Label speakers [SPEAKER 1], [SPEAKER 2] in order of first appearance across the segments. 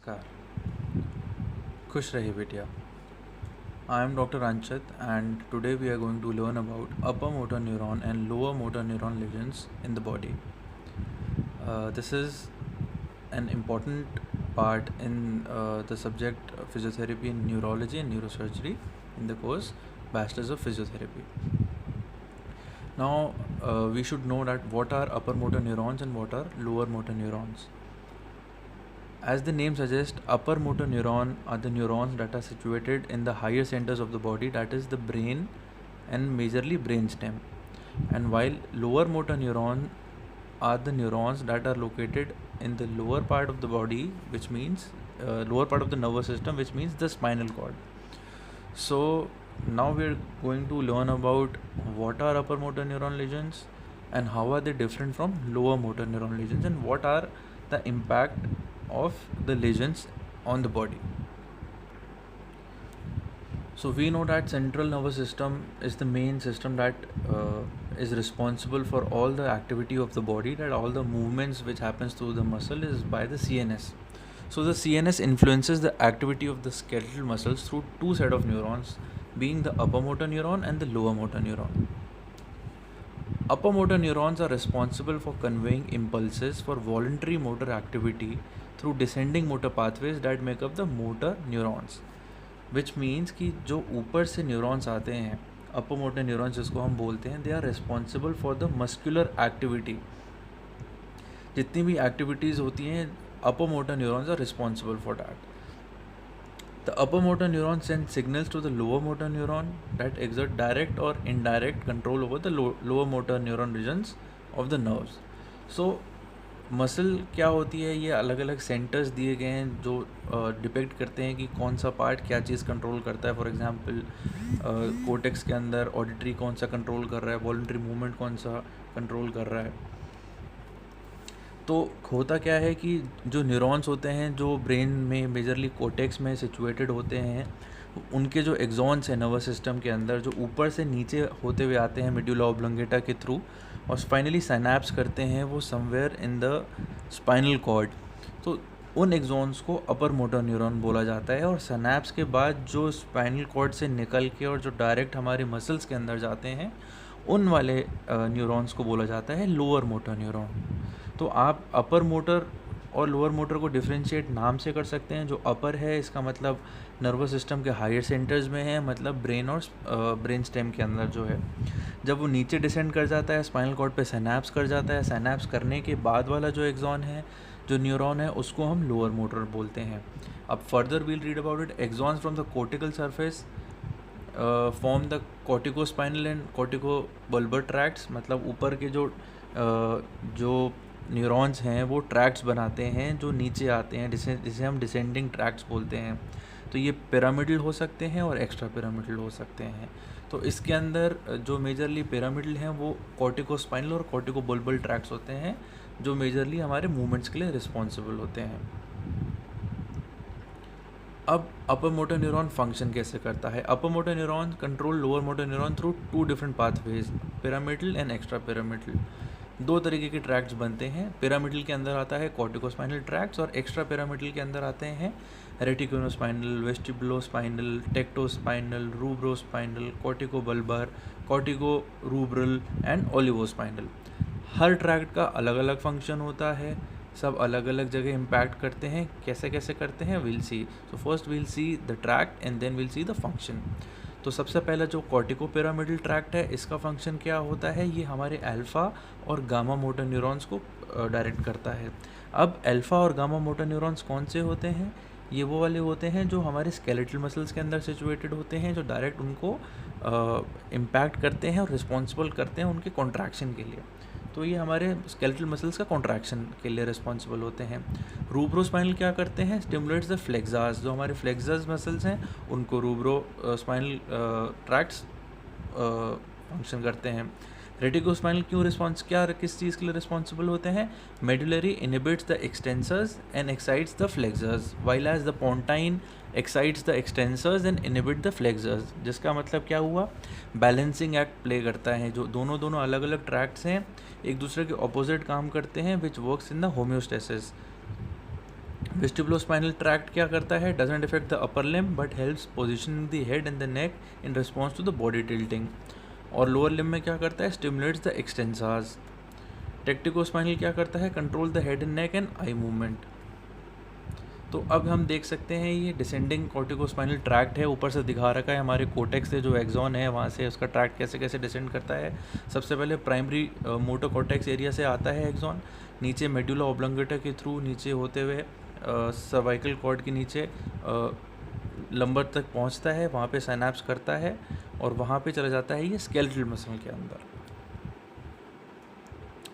[SPEAKER 1] नमस्कार, खुश रहिए बेटिया. I am Dr. Anchit and today we are going to learn about upper motor neuron and lower motor neuron lesions in the body. This is an important part in the subject physiotherapy in neurology and neurosurgery in the course Bachelor's of Physiotherapy. Now we should know that what are upper motor neurons and what are lower motor neurons. As the name suggests, upper motor neuron are the neurons that are situated in the higher centers of the body, that is the brain and majorly brainstem. And while lower motor neuron are the neurons that are located in the lower part of the body, which means lower part of the nervous system, which means the spinal cord. So now we're going to learn about what are upper motor neuron lesions and how are they different from lower motor neuron lesions and what are the impact of the lesions on the body. So we know that central nervous system is the main system that is responsible for all the activity of the body, that all the movements which happens through the muscle is by the CNS. So the CNS influences the activity of the skeletal muscles through two set of neurons, being the upper motor neuron and the lower motor neuron. Upper motor neurons are responsible for conveying impulses for voluntary motor activity through descending motor pathways that make up the motor neurons. Which means कि जो ऊपर से neurons आते हैं, upper motor neurons जिसको हम बोलते हैं, they are responsible for the muscular activity. जितनी भी activities होती हैं, upper motor neurons are responsible for that. The upper motor neuron sends signals to the lower motor neuron that exert direct or indirect control over the lower motor neuron regions of the nerves. So muscle क्या होती है, ये अलग अलग centres दिए गए हैं जो डिपेक्ट करते हैं कि कौन सा पार्ट क्या चीज़ कंट्रोल करता है. फॉर एग्जांपल कोर्टेक्स के अंदर ऑडिटरी कौन सा कंट्रोल कर रहा है, वॉलंटरी मूवमेंट कौन सा कंट्रोल कर रहा है. तो होता क्या है कि जो न्यूरॉन्स होते हैं जो ब्रेन में मेजरली कोर्टेक्स में सिचुएटेड होते हैं, उनके जो एक्सॉन्स हैं नर्वस सिस्टम के अंदर जो ऊपर से नीचे होते हुए आते हैं मेडुला ऑब्लोंगेटा के थ्रू और फाइनली साइनैप्स करते हैं वो somewhere in the spinal cord. तो उन एक्सॉन्स को अपर मोटर न्यूरॉन बोला जाता है और साइनैप्स के बाद जो स्पाइनल कॉर्ड से निकल के और जो डायरेक्ट हमारे मसल्स के अंदर जाते हैं उन वाले न्यूरॉन्स को बोला जाता है लोअर मोटर न्यूरॉन. तो आप अपर मोटर और लोअर मोटर को डिफ्रेंशिएट नाम से कर सकते हैं. जो अपर है इसका मतलब नर्वस सिस्टम के हायर सेंटर्स में है, मतलब ब्रेन और ब्रेन स्टेम के अंदर जो है. जब वो नीचे डिसेंड कर जाता है स्पाइनल कॉर्ड पे साइनैप्स कर जाता है, साइनैप्स करने के बाद वाला जो एक्सॉन है जो न्यूरॉन है उसको हम लोअर मोटर बोलते हैं. अब further we'll read about it. Axons from the cortical surface form the corticospinal and corticobulbar tracts. मतलब ऊपर के जो न्यूरॉन्स हैं वो ट्रैक्ट्स बनाते हैं जो नीचे आते हैं, जिसे हम डिसेंडिंग ट्रैक्ट्स बोलते हैं. तो ये पिरामिडल हो सकते हैं और एक्स्ट्रा पिरामिडल हो सकते हैं. तो इसके अंदर जो मेजरली पिरामिडल हैं वो कॉर्टिकोस्पाइनल और कॉर्टिकोबल्बर ट्रैक्ट्स होते हैं जो मेजरली हमारे मूवमेंट्स के लिए रिस्पॉन्सिबल होते हैं. अब अपर मोटर न्यूरॉन फंक्शन कैसे करता है. Upper motor neuron control lower motor neuron through two different pathways, pyramidal and extra pyramidal. दो तरीके के ट्रैक्ट्स बनते हैं. पिरामिडल के अंदर आता है कॉर्टिकोस्पाइनल ट्रैक्ट्स और एक्स्ट्रा पिरामिडल के अंदर आते हैं रेटिकुलोस्पाइनल, वेस्टिबुलोस्पाइनल, टेक्टोस्पाइनल, रूब्रोस्पाइनल, कॉर्टिकोबल्बर, कॉर्टिकोरूब्रल एंड ओलिवोस्पाइनल. हर ट्रैक्ट का अलग अलग फंक्शन होता है, सब अलग अलग जगह इम्पैक्ट करते हैं. कैसे कैसे करते हैं will see. So first will see the tract and then will see the function. तो सबसे पहला जो कॉर्टिको पिरामिडल ट्रैक्ट है इसका फंक्शन क्या होता है, ये हमारे अल्फ़ा और गामा मोटर न्यूरॉन्स को डायरेक्ट करता है. अब अल्फ़ा और गामा मोटर न्यूरॉन्स कौन से होते हैं, ये वो वाले होते हैं जो हमारे स्केलेटल मसल्स के अंदर सिचुएटेड होते हैं, जो डायरेक्ट उनको इम्पैक्ट करते हैं और रिस्पॉन्सिबल करते हैं उनके कॉन्ट्रैक्शन के लिए. तो ये हमारे स्केलेटल मसल्स का कॉन्ट्रैक्शन के लिए रिस्पॉन्सिबल होते हैं. रूब्रोस्पाइनल क्या करते हैं, स्टिमुलेट्स द फ्लेक्सास. जो हमारे फ्लेक्सस मसल्स हैं उनको रूब्रोस्पाइनल ट्रैक्ट्स फंक्शन करते हैं. रेटिकोस्पाइनल किस चीज़ के लिए रिस्पॉन्सिबल होते हैं, medullary inhibits the extensors and excites the flexors, while as the pontine excites the extensors and inhibit the flexors. जिसका मतलब क्या हुआ, बैलेंसिंग एक्ट प्ले करता है. जो दोनों अलग अलग ट्रैक्ट्स हैं एक दूसरे के ऑपोजिट काम करते हैं, which works in the homeostasis. Vestibulospinal tract क्या करता है, doesn't effect the upper limb but helps positioning the head and the neck in response to the body tilting. और लोअर लिम्ब में क्या करता है, स्टिमुलेट्स द एक्सटेंसार्स। टेक्टिकोस्पाइनल क्या करता है, control the head and neck and eye movement. तो अब हम देख सकते हैं ये डिसेंडिंग कॉर्टिकोस्पाइनल ट्रैक्ट है, ऊपर से दिखा रखा है हमारे कोटेक्स से जो एक्सॉन है वहाँ से उसका ट्रैक्ट कैसे कैसे डिसेंड करता है। सबसे पहले प्राइमरी मोटर कॉर्टेक्स एरिया से आता है एक्सॉन, नीचे मेडुला ऑब्लंगेटा के थ्रू नीचे होते हुए सर्वाइकल कॉर्ड के नीचे लंबर तक पहुँचता है, वहाँ पे साइनैप्स करता है और वहाँ पे चला जाता है ये स्केलेटल मसल के अंदर।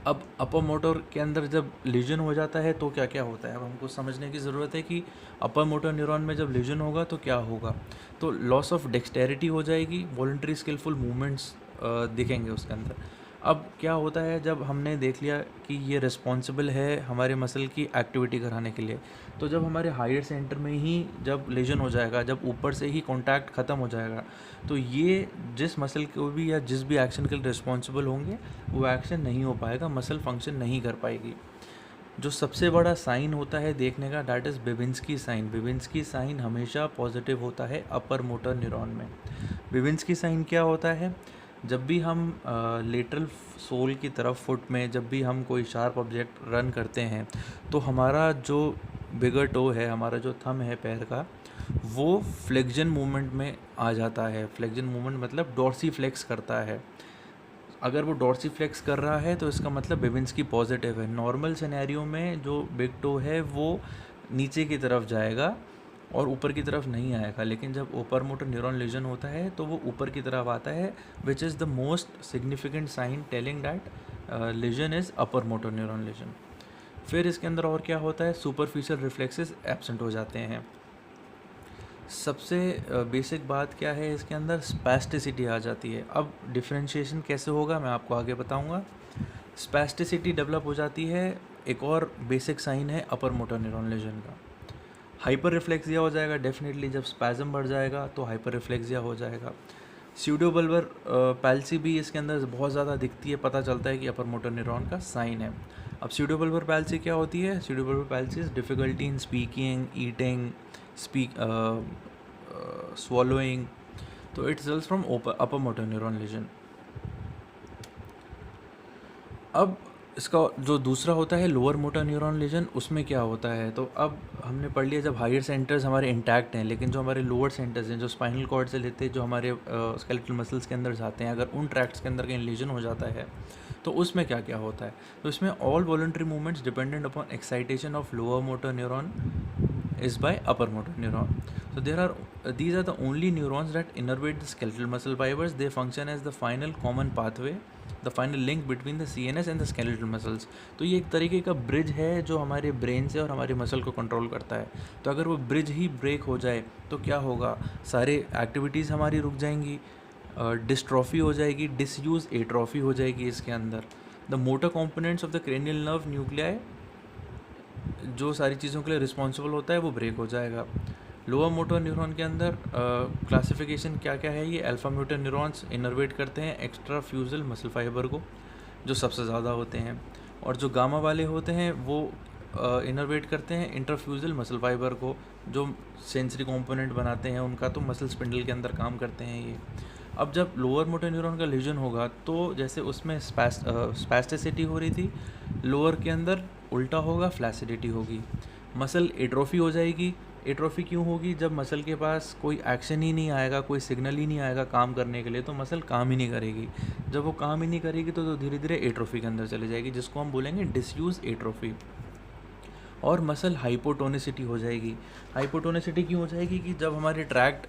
[SPEAKER 1] अब अपर मोटर के अंदर जब लीजन हो जाता है तो क्या क्या होता है, अब हमको समझने की ज़रूरत है कि अपर मोटर न्यूरॉन में जब लीजन होगा तो क्या होगा। तो लॉस ऑफ डेक्सटेरिटी हो जाएगी, वॉलंटरी स्किलफुल मूवमेंट्स दिखेंगे उसके अंदर। अब क्या होता है, जब हमने देख लिया कि ये रिस्पॉन्सिबल है हमारे मसल की एक्टिविटी कराने के लिए, तो जब हमारे हायर सेंटर में ही जब लीजन हो जाएगा, जब ऊपर से ही कॉन्टैक्ट ख़त्म हो जाएगा, तो ये जिस मसल को भी या जिस भी एक्शन के लिए रिस्पॉन्सिबल होंगे वो एक्शन नहीं हो पाएगा, मसल फंक्शन नहीं कर पाएगी। जो सबसे बड़ा साइन होता है देखने का, that is Babinski sign. Babinski sign हमेशा पॉजिटिव होता है अपर मोटर न्यूरॉन में। बेबिंस्की साइन क्या होता है, जब भी हम लेटरल सोल की तरफ फुट में जब भी हम कोई शार्प ऑब्जेक्ट रन करते हैं तो हमारा जो बिगर टो है, हमारा जो थंब है पैर का, वो फ्लेक्जन मूवमेंट में आ जाता है। फ्लेक्जन मूवमेंट मतलब डॉर्सी फ्लेक्स करता है। अगर वो डॉर्सी फ्लेक्स कर रहा है तो इसका मतलब बेबिंस्की पॉजिटिव है। नॉर्मल सिनेरियो में जो बिग टो है वो नीचे की तरफ जाएगा और ऊपर की तरफ नहीं आएगा, लेकिन जब अपर मोटर न्यूरॉन लीजन होता है तो वो ऊपर की तरफ आता है, which is the most significant sign telling that lesion is upper motor neuron lesion. फिर इसके अंदर और क्या होता है, सुपरफिशियल रिफ्लेक्सेस एब्सेंट हो जाते हैं। सबसे बेसिक बात क्या है, इसके अंदर स्पैस्टिसिटी आ जाती है। अब डिफ्रेंशिएशन कैसे होगा मैं आपको आगे बताऊंगा। स्पैस्टिसिटी डेवलप हो जाती है, एक और बेसिक साइन है अपर मोटर न्यूरॉन लीजन का। हाइपर रिफ्लेक्सिया हो जाएगा डेफिनेटली, जब स्पैज़म बढ़ जाएगा तो हाइपर रिफ्लेक्सिया हो जाएगा। स्यूडोबल्बर पैल्सी भी इसके अंदर बहुत ज़्यादा दिखती है, पता चलता है कि अपर मोटर न्यूरॉन का साइन है। अब स्यूडोबल्बर पैल्सी क्या होती है, pseudobulbar palsy is difficulty in speaking, eating, swallowing, तो it results from upper motor neuron lesion. अब इसका जो दूसरा होता है लोअर मोटर न्यूरॉन लीजन, उसमें क्या होता है, तो अब हमने पढ़ लिया जब हायर सेंटर्स हमारे इंटैक्ट हैं, लेकिन जो हमारे लोअर सेंटर्स हैं जो स्पाइनल कॉर्ड से लेते हैं, जो हमारे स्केलेटल मसल्स के अंदर जाते हैं, अगर उन ट्रैक्ट्स के अंदर कहीं लीजन हो जाता है तो उसमें क्या क्या होता है। तो इसमें all voluntary movements dependent upon excitation of lower motor neuron is by upper motor neuron. So these are the only neurons that innervate the skeletal muscle fibers. They function as the final common pathway, the final link between the CNS and the skeletal muscles. तो ये एक तरीके का bridge है जो हमारे brain से और हमारे मसल को कंट्रोल करता है। तो अगर वो ब्रिज ही ब्रेक हो जाए तो क्या होगा, सारे एक्टिविटीज़ हमारी रुक जाएंगी, डिस्ट्रॉफी हो जाएगी, डिसयूज एट्रॉफी हो जाएगी इसके अंदर। The motor components of the cranial nerve nuclei, जो सारी चीज़ों के लिए रिस्पॉन्सिबल होता है, वो ब्रेक हो जाएगा। लोअर मोटर न्यूरॉन के अंदर क्लासिफिकेशन क्या क्या है, ये अल्फा मोटर न्यूरॉन्स इनर्वेट करते हैं एक्स्ट्रा फ्यूजल मसल फाइबर को, जो सबसे ज़्यादा होते हैं, और जो गामा वाले होते हैं वो इनर्वेट करते हैं इंट्राफ्यूजल मसल फाइबर को, जो सेंसरी कंपोनेंट बनाते हैं उनका, तो मसल स्पिंडल के अंदर काम करते हैं ये। अब जब लोअर मोटर न्यूरॉन का लीजन होगा तो जैसे उसमें स्पैस्टिसिटी हो रही थी, लोअर के अंदर उल्टा होगा, फ्लैसिडिटी होगी, मसल एट्रोफी हो जाएगी। एट्रोफी क्यों होगी, जब मसल के पास कोई एक्शन ही नहीं आएगा, कोई सिग्नल ही नहीं आएगा काम करने के लिए, तो मसल काम ही नहीं करेगी। जब वो काम ही नहीं करेगी तो धीरे धीरे एट्रोफी के अंदर चली जाएगी, जिसको हम बोलेंगे डिसयूज एट्रोफी। और मसल हाइपोटोनिसिटी हो जाएगी। हाइपोटोनिसिटी क्यों हो जाएगी कि जब हमारे ट्रैक्ट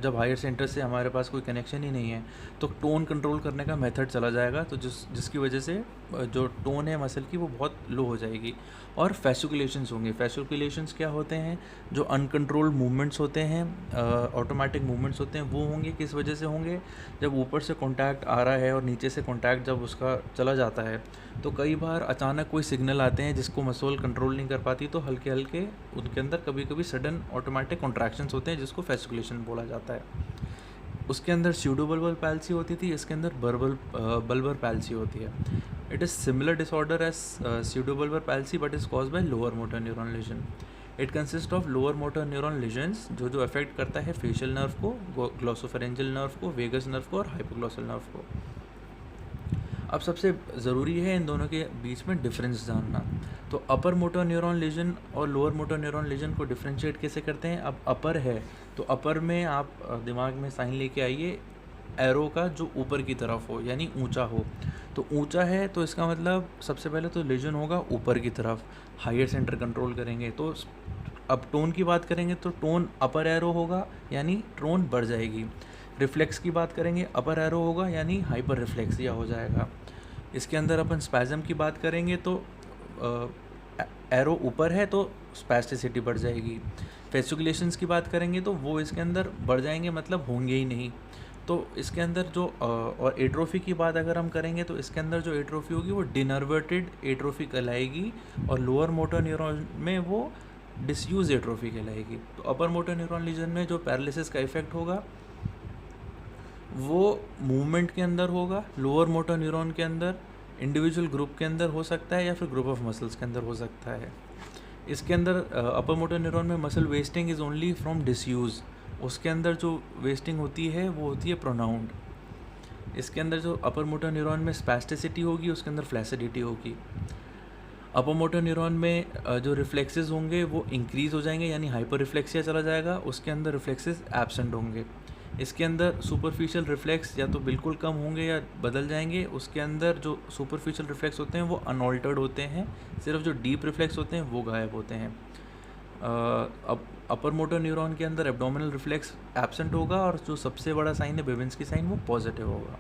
[SPEAKER 1] जब हायर सेंटर से हमारे पास कोई कनेक्शन ही नहीं है तो टोन कंट्रोल करने का मेथड चला जाएगा, तो जिसकी वजह से जो टोन है मसल की वो बहुत लो हो जाएगी। और फैसिकुलेशंस होंगे। फैसिकुलेशंस क्या होते हैं, जो अनकंट्रोल्ड मूवमेंट्स होते हैं, ऑटोमेटिक मूवमेंट्स होते हैं, वो होंगे। किस वजह से होंगे, जब ऊपर से कॉन्टैक्ट आ रहा है और नीचे से कॉन्टैक्ट जब उसका चला जाता है तो कई बार अचानक कोई सिग्नल आते हैं जिसको मसल कंट्रोल नहीं कर पाती, तो हल्के हल्के उनके अंदर कभी कभी सडन ऑटोमेटिक कॉन्ट्रैक्शंस होते हैं, जिसको फैसिकुलेशन बोला जाता है। उसके अंदर स्यूडोबल्बर पैल्सी होती थी, इसके अंदर बल्बर पैल्सी होती है। It is similar disorder as pseudobulbar palsy but is caused by lower motor neuron lesion. It consists of lower motor neuron lesions जो अफेक्ट करता है फेशियल नर्व को, ग्लॉसोफेरेंजियल नर्व को, वेगस नर्व को और hypoglossal nerve को. अब सबसे ज़रूरी है इन दोनों के बीच में डिफरेंस जानना. तो अपर मोटर न्यूरॉन लेजन और लोअर मोटर न्यूरॉन लेजन को डिफ्रेंशिएट कैसे करते हैं. अब अपर है तो अपर में आप दिमाग में साइन लेके आइए एरो का जो ऊपर की तरफ हो यानी ऊंचा हो. तो ऊंचा है तो इसका मतलब सबसे पहले तो लेजन होगा ऊपर की तरफ, हायर सेंटर कंट्रोल करेंगे. तो अब टोन की बात करेंगे तो टोन अपर एरो होगा यानी टोन बढ़ जाएगी. रिफ्लेक्स की बात करेंगे अपर एरो होगा यानी हाइपर रिफ्लेक्सिया हो जाएगा. इसके अंदर अपन स्पैज़म की बात करेंगे तो एरो ऊपर है तो स्पैस्टिसिटी बढ़ जाएगी. फेसिकुलेशंस की बात करेंगे तो वो इसके अंदर बढ़ जाएंगे, मतलब होंगे ही नहीं. तो इसके अंदर जो और एट्रोफी की बात अगर हम करेंगे तो इसके अंदर जो एट्रोफी होगी वो डिनर्वेटेड एट्रोफी कहलाएगी और लोअर मोटर न्यूरॉन में वो डिसयूज एट्रोफी कहलाएगी. तो अपर मोटर न्यूरॉन लीजन में जो पैरालिसिस का इफेक्ट होगा वो मूवमेंट के अंदर होगा, लोअर मोटर न्यूरॉन के अंदर, इंडिविजुअल ग्रुप के अंदर हो सकता है या फिर ग्रुप ऑफ मसल्स के अंदर हो सकता है. इसके अंदर अपर मोटर न्यूरॉन में muscle wasting is only from disuse. उसके अंदर जो वेस्टिंग होती है वो होती है प्रोनाउंड. इसके अंदर जो अपर मोटर न्यूरॉन में स्पैस्टिसिटी होगी उसके अंदर फ्लैसिडिटी होगी. अपर मोटर न्यूरॉन में जो रिफ्लेक्सेस होंगे वो इंक्रीज़ हो जाएंगे यानी हाइपर रिफ्लेक्सिया चला जाएगा, उसके अंदर रिफ्लेक्सेस एब्सेंट होंगे. इसके अंदर सुपरफिशियल रिफ्लेक्स या तो बिल्कुल कम होंगे या बदल जाएंगे. उसके अंदर जो सुपरफिशियल रिफ्लेक्स होते हैं वो अनऑल्टर्ड होते हैं, सिर्फ जो डीप रिफ्लेक्स होते हैं वो गायब होते हैं. अब अपर मोटर न्यूरॉन के अंदर एब्डोमिनल रिफ्लेक्स एब्सेंट होगा और जो सबसे बड़ा साइन है बेबिन्स्की साइन वो पॉजिटिव होगा.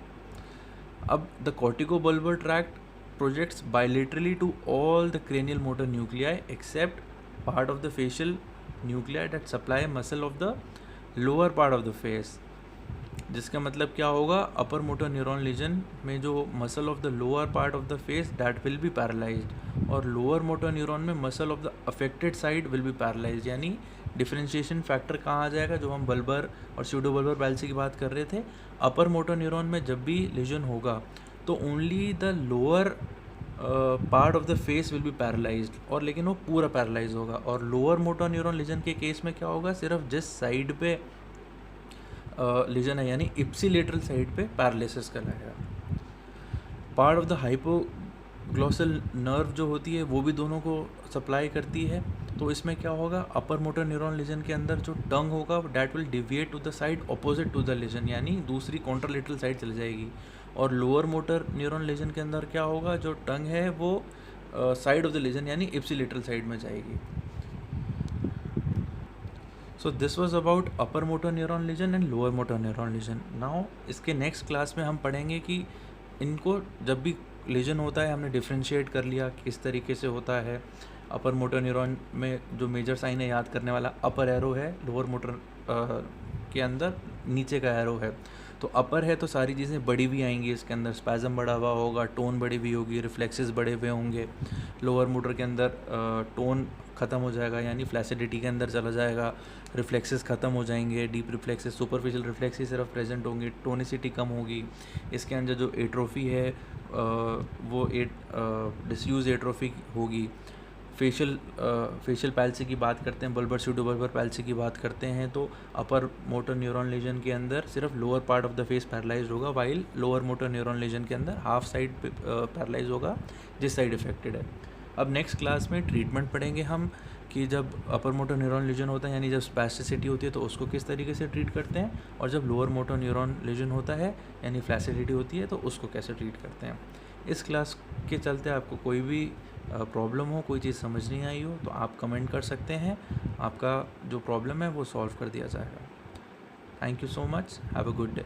[SPEAKER 1] अब the corticobulbar tract projects bilaterally to all the cranial motor nuclei except part of the facial nuclei that supply muscle of the lower part of the face. जिसका मतलब क्या होगा, अपर मोटर न्यूरॉन लीजन में जो muscle of the lower part of the face that will be paralysed और lower motor neuron में muscle of the affected side will be paralysed. यानी differentiation factor कहाँ आ जाएगा, जो हम बल्बर और स्यूडोबल्बर पैल्सी की बात कर रहे थे. अपर मोटर न्यूरॉन में जब भी लीजन होगा तो only the lower part of the face will be paralysed और लेकिन वो पूरा पैरालाइज होगा. और लोअर मोटर न्यूरॉन लीजन के केस में क्या होगा, सिर्फ जिस साइड पे लीजन है यानी इप्सिलेटरल साइड पे पैरालिसिस कहलाएगा. Part of the hypoglossal nerve जो होती है वो भी दोनों को सप्लाई करती है. तो इसमें क्या होगा, अपर मोटर न्यूरॉन लीजन के अंदर जो टंग होगा that will deviate to the side opposite to the lesion यानी दूसरी कॉन्ट्रालेटरल साइड चली जाएगी. और लोअर मोटर न्यूरॉन लीजन के अंदर क्या होगा, जो टंग है वो साइड ऑफ द लीजन यानी इप्सिलेटरल साइड में जाएगी. So this was about upper motor neuron legion and lower motor neuron legion. Now इसके नेक्स्ट क्लास में हम पढ़ेंगे कि इनको जब भी लीजन होता है हमने डिफ्रेंशिएट कर लिया किस तरीके से होता है. अपर मोटर न्यूरॉन में जो मेजर साइन है याद करने वाला अपर एरो है, लोअर मोटर के अंदर नीचे का एरो है. तो अपर है तो सारी चीज़ें बड़ी भी आएंगी इसके अंदर, स्पैज़म बढ़ा हुआ होगा, टोन बड़ी हुई होगी, रिफ्लेक्सेस बड़े हुए होंगे. लोअर मोटर के अंदर टोन ख़त्म हो जाएगा यानी फ्लैसिडिटी के अंदर चला जाएगा, रिफ्लेक्सेस ख़त्म हो जाएंगे, डीप रिफ्लेक्सेस सुपरफिशियल रिफ्लेक्स ही सिर्फ प्रेजेंट होंगी, टोनिसिटी कम होगी. इसके अंदर जो एट्रोफी है वो डिसयूज एट्रोफी होगी. फेशियल पैल्सी की बात करते हैं, बल्बर स्यूडोबल्बर पैल्सी की बात करते हैं तो अपर मोटर न्यूरॉन लीजन के अंदर सिर्फ lower part of the face paralyse होगा, while lower motor neuron lesion के अंदर हाफ साइड पैरालाइज होगा जिस साइड इफेक्टेड है. अब नेक्स्ट क्लास में ट्रीटमेंट पढ़ेंगे हम कि जब अपर मोटर न्यूरॉन लीजन होता है यानी जब स्पैस्टिसिटी होती है तो उसको किस तरीके से ट्रीट करते हैं, और जब लोअर मोटर न्यूरॉन लीजन होता है यानी फ्लैसिडिटी होती है तो उसको कैसे ट्रीट करते हैं. इस क्लास के चलते आपको कोई भी प्रॉब्लम हो, कोई चीज़ समझ नहीं आई हो तो आप कमेंट कर सकते हैं, आपका जो प्रॉब्लम है वो सॉल्व कर दिया जाएगा. Thank you so much, have a good day.